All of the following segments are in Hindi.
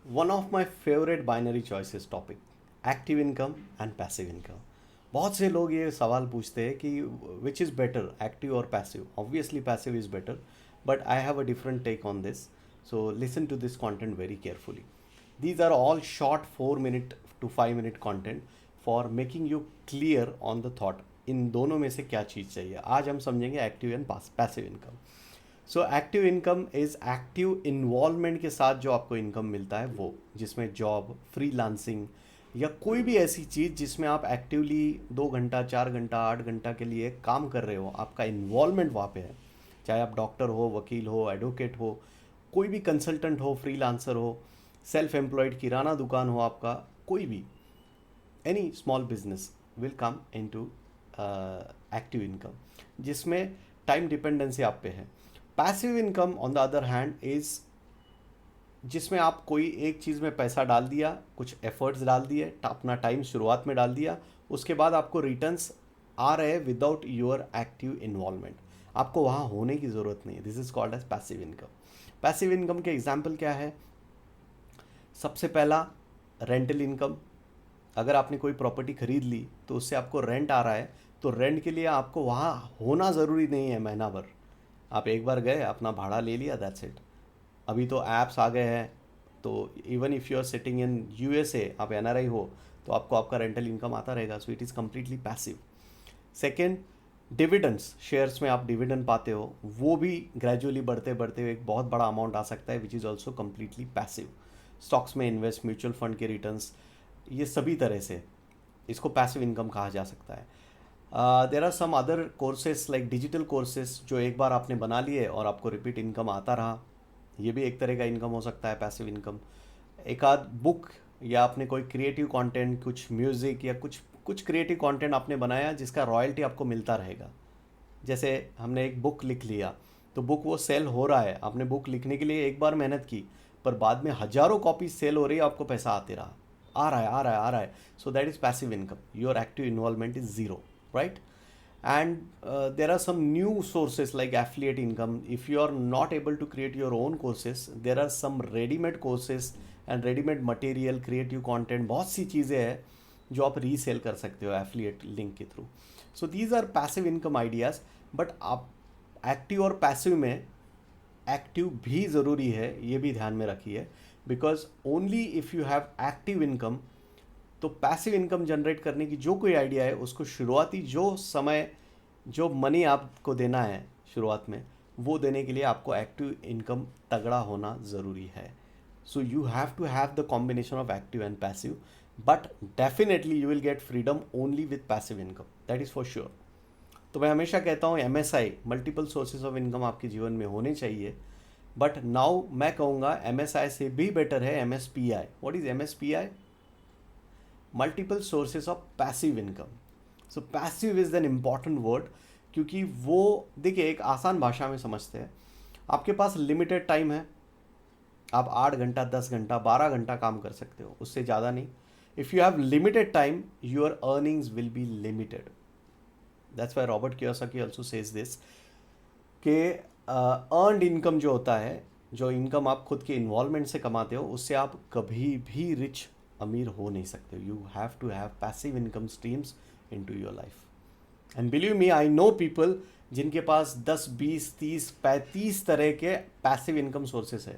One of my favourite binary choices topic, active income and passive income. बहुत से लोग ये सवाल पूछते हैं कि विच इज़ बेटर, एक्टिव और passive. Obviously passive is better, but I have a different take on this, so listen to this content very carefully. These are all short 4 minute to 5 minute content for making you clear on the thought. इन दोनों में से क्या चीज़ चाहिए, आज हम समझेंगे active and passive income. So active income is active involvement के साथ जो आपको इनकम मिलता है वो, जिसमें जॉब, फ्रीलांसिंग या कोई भी ऐसी चीज़ जिसमें आप एक्टिवली 2 घंटा 4 घंटा 8 घंटा के लिए काम कर रहे हो, आपका इन्वॉल्वमेंट वहाँ पे है. चाहे आप डॉक्टर हो, वकील हो, एडवोकेट हो, कोई भी कंसल्टेंट हो, फ्रीलांसर हो, सेल्फ एम्प्लॉयड किराना दुकान हो आपका, कोई भी, any small business will come into active income, जिसमें टाइम डिपेंडेंसी आप पे है. Passive income on the other hand is जिसमें आप कोई एक चीज़ में पैसा डाल दिया, कुछ एफर्ट्स डाल दिए, अपना टाइम शुरुआत में डाल दिया, उसके बाद आपको रिटर्न्स आ रहे विदाउट योर एक्टिव इन्वॉल्वमेंट. आपको वहाँ होने की ज़रूरत नहीं है. This is called as passive income. Passive income के एग्जाम्पल क्या है? सबसे पहला, रेंटल इनकम. अगर आपने कोई प्रॉपर्टी खरीद ली तो उससे आपको रेंट आ रहा है, तो रेंट के लिए आपको वहाँ होना ज़रूरी नहीं है महीना भर. आप एक बार गए, अपना भाड़ा ले लिया, दैट्स इट. अभी तो ऐप्स आ गए हैं, तो even if you are sitting in USA, आप एनआरआई हो, तो आपको आपका रेंटल इनकम आता रहेगा. So it is completely passive. Second, dividends. Shares में आप डिविडेंड पाते हो, वो भी ग्रेजुअली बढ़ते बढ़ते एक बहुत बड़ा अमाउंट आ सकता है, which is also completely passive. Stocks में इन्वेस्ट, म्यूचुअल फंड के रिटर्न्स, ये सभी तरह से इसको पैसिव इनकम कहा जा सकता है. There are some other courses like digital courses, जो एक बार आपने बना लिए और आपको रिपीट इनकम आता रहा, ये भी एक तरह का इनकम हो सकता है, पैसिव इनकम. एक आध बुक, या आपने कोई क्रिएटिव कंटेंट, कुछ म्यूज़िक या कुछ कुछ क्रिएटिव कंटेंट आपने बनाया जिसका रॉयल्टी आपको मिलता रहेगा. जैसे हमने एक बुक लिख लिया, तो बुक वो सेल हो रहा है, आपने बुक लिखने के लिए एक बार मेहनत की, पर बाद में हजारों कॉपी सेल हो रही है, आपको पैसा आते रहा, आ रहा है आ रहा है आ रहा है. So that is passive income. Your active involvement is zero, right? And there are some new sources like affiliate income. If you are not able to create your own courses, there are some ready-made courses and ready-made material, creative content, बहुत सी चीज़ें हैं जो आप रीसेल कर सकते हो एफिलिएट लिंक के through. So these are passive income ideas. But आप एक्टिव और पैसिव में एक्टिव भी ज़रूरी है, ये भी ध्यान में रखिए, because only if you have active income, तो पैसिव इनकम जनरेट करने की जो कोई आइडिया है, उसको शुरुआती जो समय, जो मनी आपको देना है शुरुआत में, वो देने के लिए आपको एक्टिव इनकम तगड़ा होना ज़रूरी है. So you have to have the combination of active and passive, but definitely you will get freedom only with passive income, that is for sure. तो मैं हमेशा कहता हूँ MSI, multiple sources of income आपके जीवन में होने चाहिए. बट नाउ मैं कहूँगा MSI से भी बेटर है MSPI. What is MSPI? Multiple sources of passive income. So passive is an important word, क्योंकि वो, देखिए, एक आसान भाषा में समझते हैं. आपके पास लिमिटेड टाइम है, आप 8 घंटा 10 घंटा 12 घंटा काम कर सकते हो, उससे ज़्यादा नहीं. If you have limited time, your earnings will be limited. That's why Robert Kiyosaki also says this, कि अर्नड इनकम जो होता है, जो इनकम आप खुद के इन्वॉल्वमेंट से कमाते हो, उससे आप कभी भी रिच, अमीर हो नहीं सकते. You have to have passive income streams in to your life. And believe me, I know people जिनके पास 10 20 30 35 तरह के पैसिव इनकम सोर्सेस है,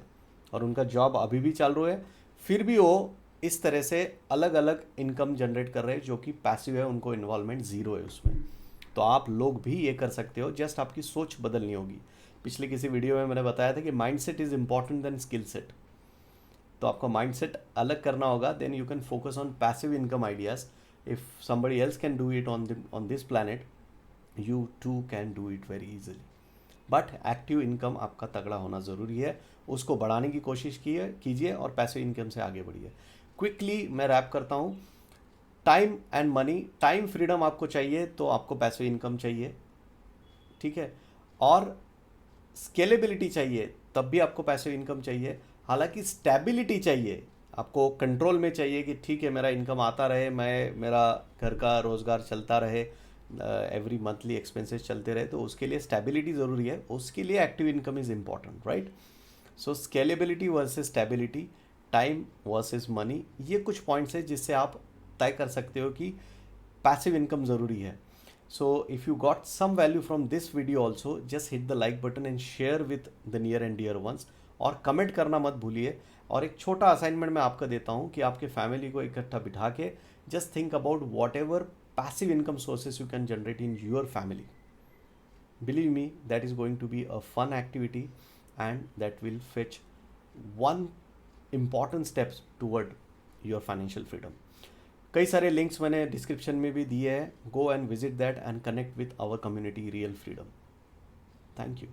और उनका जॉब अभी भी चालू है, फिर भी वो इस तरह से अलग अलग इनकम जनरेट कर रहे हैं जो कि पैसिव है, उनको इन्वॉल्वमेंट ज़ीरो है उसमें. तो आप लोग भी ये कर सकते हो, जस्ट आपकी सोच बदलनी होगी. पिछले किसी वीडियो में मैंने बताया था कि mindset is important then skill set. तो आपका माइंडसेट अलग करना होगा, then you can focus on passive income ideas. If somebody else can do it on this planet, you too can do it very easily. But active income आपका तगड़ा होना ज़रूरी है, उसको बढ़ाने की कोशिश कीजिए और पैसिव इनकम से आगे बढ़िए. क्विकली मैं रैप करता हूँ. Time and money. Time freedom आपको चाहिए तो आपको पैसिव इनकम चाहिए, ठीक है. और स्केलेबिलिटी चाहिए, तब भी आपको पैसिव इनकम चाहिए. हालांकि स्टेबिलिटी चाहिए, आपको कंट्रोल में चाहिए कि ठीक है, मेरा इनकम आता रहे, मेरा घर का रोज़गार चलता रहे, एवरी मंथली एक्सपेंसेस चलते रहे, तो उसके लिए स्टेबिलिटी ज़रूरी है. उसके लिए active income is important, right? So scalability versus stability. Time versus money, ये कुछ पॉइंट्स है जिससे आप तय कर सकते हो कि पैसिव इनकम ज़रूरी है. So if you got some value from this video also, just hit the like button and share with the near and dear ones. और कमेंट करना मत भूलिए. और एक छोटा असाइनमेंट मैं आपको देता हूँ कि आपके फैमिली को इकट्ठा बिठा के just think about what ever passive income sources you can generate in your family. Believe me, that is going to be a fun activity and that will fetch one important steps toward your financial freedom. कई सारे लिंक्स मैंने डिस्क्रिप्शन में भी दिए हैं. Go and visit that and connect with our community real freedom. Thank you.